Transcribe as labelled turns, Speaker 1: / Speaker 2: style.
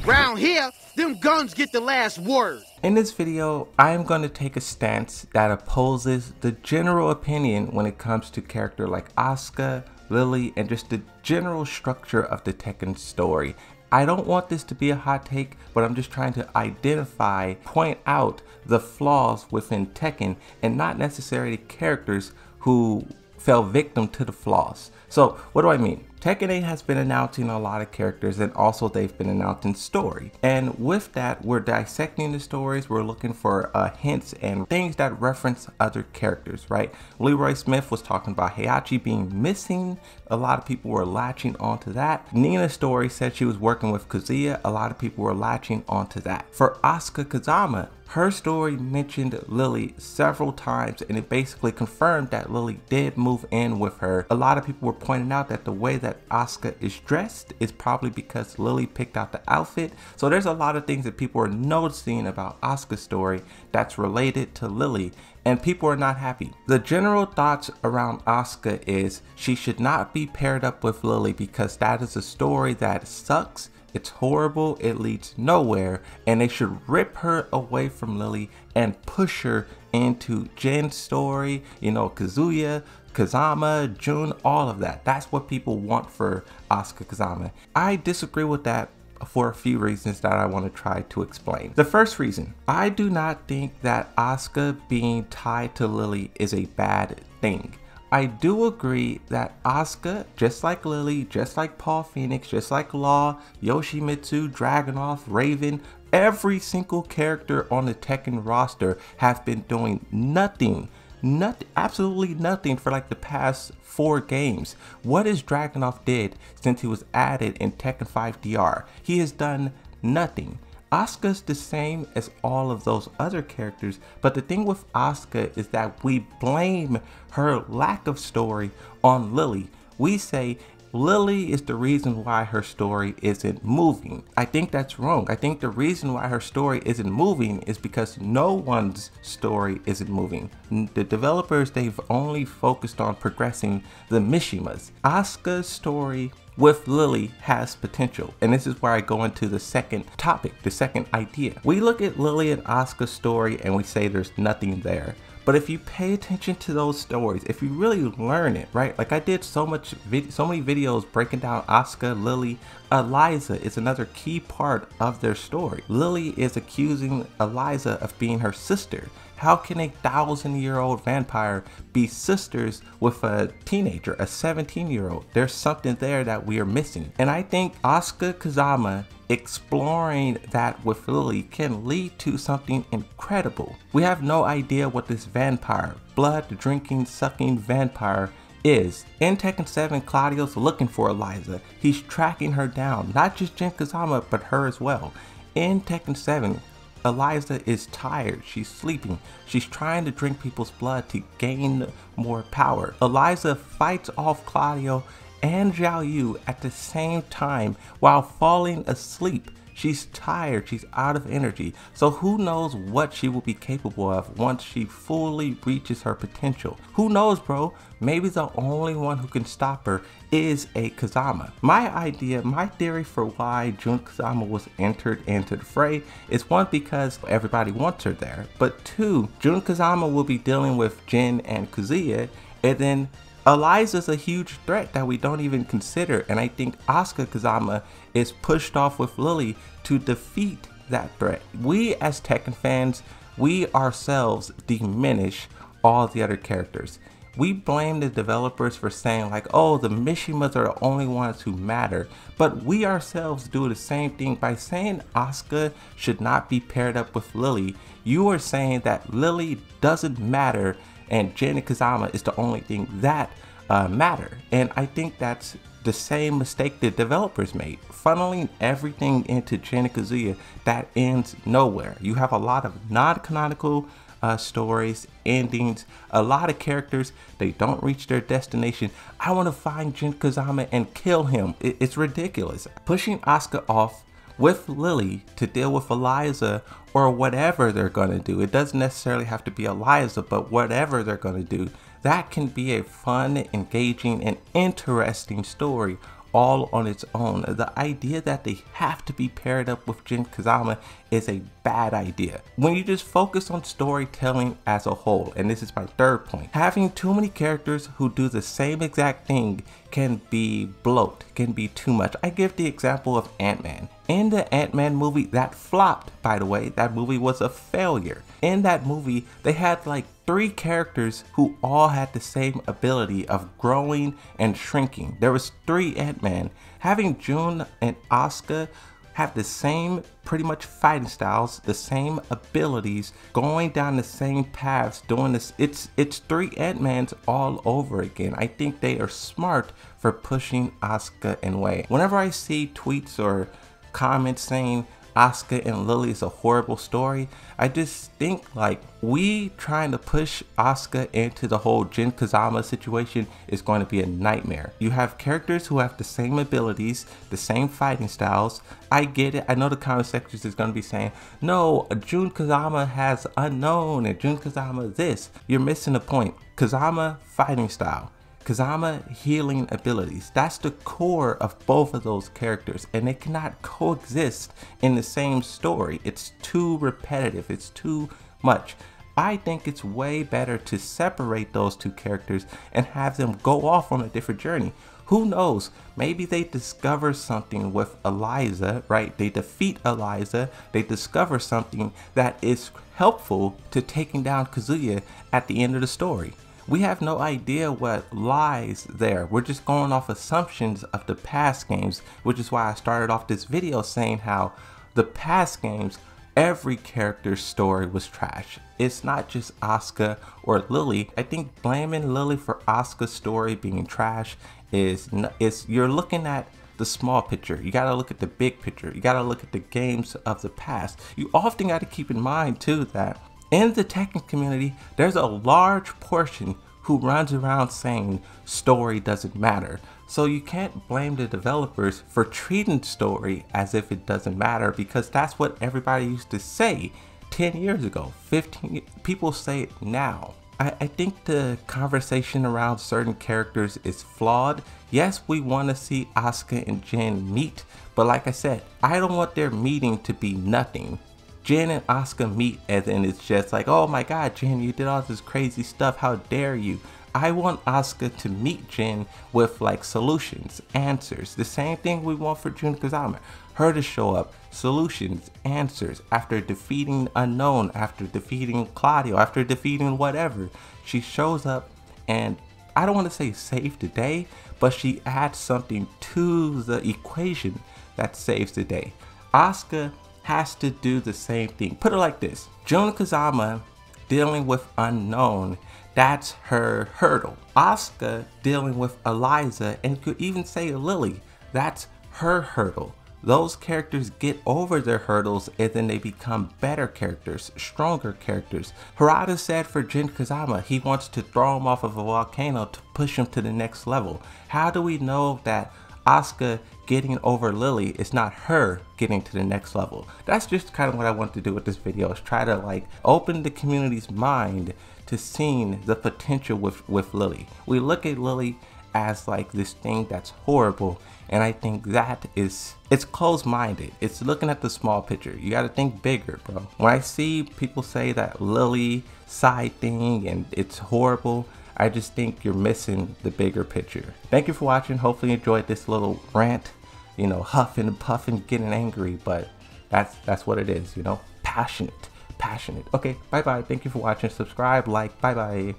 Speaker 1: Round here, them guns get the last word.
Speaker 2: In this video, I am going to take a stance that opposes the general opinion when it comes to character like Asuka, Lili, and just the general structure of the Tekken story. I don't want this to be a hot take, but I'm just trying to identify, point out the flaws within Tekken and not necessarily characters who fell victim to the flaws. So what do I mean? Tekken 8 has been announcing a lot of characters, and also they've been announcing story. And with that, we're dissecting the stories. We're looking for hints and things that reference other characters, right? Leroy Smith was talking about Heihachi being missing. A lot of people were latching onto that. Nina's story said she was working with Kazuya. A lot of people were latching onto that. For Asuka Kazama, her story mentioned Lili several times, and it basically confirmed that Lili did move in with her. A lot of people were pointing out that the way that Asuka is dressed is probably because Lili picked out the outfit. So there's a lot of things that people are noticing about Asuka's story that's related to Lili, and people are not happy. The general thoughts around Asuka is she should not be paired up with Lili because that is a story that sucks. It's horrible, it leads nowhere, and they should rip her away from Lili and push her into Jin's story, you know, Kazuya, Kazama, Jun, all of that. That's what people want for Asuka Kazama. I disagree with that for a few reasons that I want to try to explain. The first reason, I do not think that Asuka being tied to Lili is a bad thing. I do agree that Asuka, just like Lili, just like Paul Phoenix, just like Law, Yoshimitsu, Dragunov, Raven, every single character on the Tekken roster have been doing nothing, absolutely nothing for like the past 4 games. What has Dragunov did since he was added in Tekken 5 DR? He has done nothing. Asuka's the same as all of those other characters, but the thing with Asuka is that we blame her lack of story on Lili. We say Lili is the reason why her story isn't moving. I think that's wrong. I think the reason why her story isn't moving is because no one's story isn't moving. The developers, they've only focused on progressing the Mishimas. Asuka's story with Lili has potential, and this is where I go into the second topic, the second idea. We look at Lili and Asuka's story and we say there's nothing there. But if you pay attention to those stories, if you really learn it, right? Like I did so many videos breaking down Asuka, Lili. Eliza is another key part of their story. Lili is accusing Eliza of being her sister. How can a 1,000-year-old vampire be sisters with a teenager, a 17-year-old? There's something there that we are missing. And I think Asuka Kazama exploring that with Lili can lead to something incredible. We have no idea what this vampire, blood drinking, sucking vampire is. In Tekken 7, Claudio's looking for Eliza. He's tracking her down, not just Jin Kazama, but her as well. In Tekken 7, Eliza is tired, she's sleeping, she's trying to drink people's blood to gain more power. Eliza fights off Claudio and Zhao Yu at the same time while falling asleep. She's tired, she's out of energy, so who knows what she will be capable of once she fully reaches her potential. Who knows, bro? Maybe the only one who can stop her is a Kazama. My idea, my theory for why Jun Kazama was entered into the fray is one, because everybody wants her there, but 2, Jun Kazama will be dealing with Jin and Kazuya, and then Eliza's a huge threat that we don't even consider, and I think Asuka Kazama is pushed off with Lili to defeat that threat. We as Tekken fans, we ourselves diminish all the other characters. We blame the developers for saying like, oh, the Mishimas are the only ones who matter, but we ourselves do the same thing by saying Asuka should not be paired up with Lili. You are saying that Lili doesn't matter and Jin and Kazama is the only thing that matter. And I think that's the same mistake the developers made, funneling everything into Jin and Kazuya that ends nowhere. You have a lot of non-canonical stories, endings, a lot of characters, they don't reach their destination. I want to find Jin Kazama and kill him. It's ridiculous. Pushing Asuka off with Lili to deal with Eliza or whatever they're going to do. It doesn't necessarily have to be Eliza, but whatever they're going to do, that can be a fun, engaging, and interesting story all on its own. The idea that they have to be paired up with Jin Kazama is a bad idea. When you just focus on storytelling as a whole, and this is my third point, having too many characters who do the same exact thing can be bloat, can be too much. I give the example of Ant-Man. In the Ant-Man movie that flopped, by the way, that movie was a failure. In that movie, they had like 3 characters who all had the same ability of growing and shrinking. There was 3 Ant-Man. Having June and Asuka have the same pretty much fighting styles, the same abilities, going down the same paths, doing this, it's 3 Ant-Mans all over again. I think they are smart for pushing Asuka in way. Whenever I see tweets or comments saying Asuka and Lili is a horrible story, I just think like we trying to push Asuka into the whole Jin Kazama situation is going to be a nightmare. You have characters who have the same abilities, the same fighting styles. I get it. I know the comment section is going to be saying, no, Jun Kazama has unknown and Jun Kazama this. You're missing the point. Kazama fighting style, Kazama healing abilities. That's the core of both of those characters, and they cannot coexist in the same story. It's too repetitive. It's too much. I think it's way better to separate those 2 characters and have them go off on a different journey. Who knows? Maybe they discover something with Eliza, right? They defeat Eliza. They discover something that is helpful to taking down Kazuya at the end of the story. We have no idea what lies there. We're just going off assumptions of the past games, which is why I started off this video saying how the past games, every character's story was trash. It's not just Asuka or Lili. I think blaming Lili for Asuka's story being trash is you're looking at the small picture. You gotta look at the big picture. You gotta look at the games of the past. You often gotta keep in mind too that in the Tekken community, there's a large portion who runs around saying story doesn't matter. So you can't blame the developers for treating story as if it doesn't matter, because that's what everybody used to say 10 years ago, 15, people say it now. I think the conversation around certain characters is flawed. Yes, we want to see Asuka and Jin meet, but like I said, I don't want their meeting to be nothing. Jin and Asuka meet and then it's just like, oh my god, Jin, you did all this crazy stuff, how dare you. I want Asuka to meet Jin with like solutions, answers, the same thing we want for Jun Kazama. Her to show up, solutions, answers, after defeating Unknown, after defeating Claudio, after defeating whatever. She shows up and I don't want to say save the day, but she adds something to the equation that saves the day. Asuka has to do the same thing. Put it like this, Jun Kazama dealing with Unknown, that's her hurdle. Asuka dealing with Eliza, and you could even say Lili, that's her hurdle. Those characters get over their hurdles and then they become better characters, stronger characters. Harada said for Jin Kazama, he wants to throw him off of a volcano to push him to the next level. How do we know that Asuka getting over Lili is not her getting to the next level? That's just kind of what I want to do with this video, is try to like open the community's mind to seeing the potential with Lili. We look at Lili as like this thing that's horrible, and I think that it's closed-minded. It's looking at the small picture. You got to think bigger, bro. When I see people say that Lili side thing and it's horrible, I just think you're missing the bigger picture. Thank you for watching. Hopefully you enjoyed this little rant, you know, huffing and puffing, getting angry, but that's what it is, you know, passionate. Okay, bye bye. Thank you for watching. Subscribe, like, bye bye.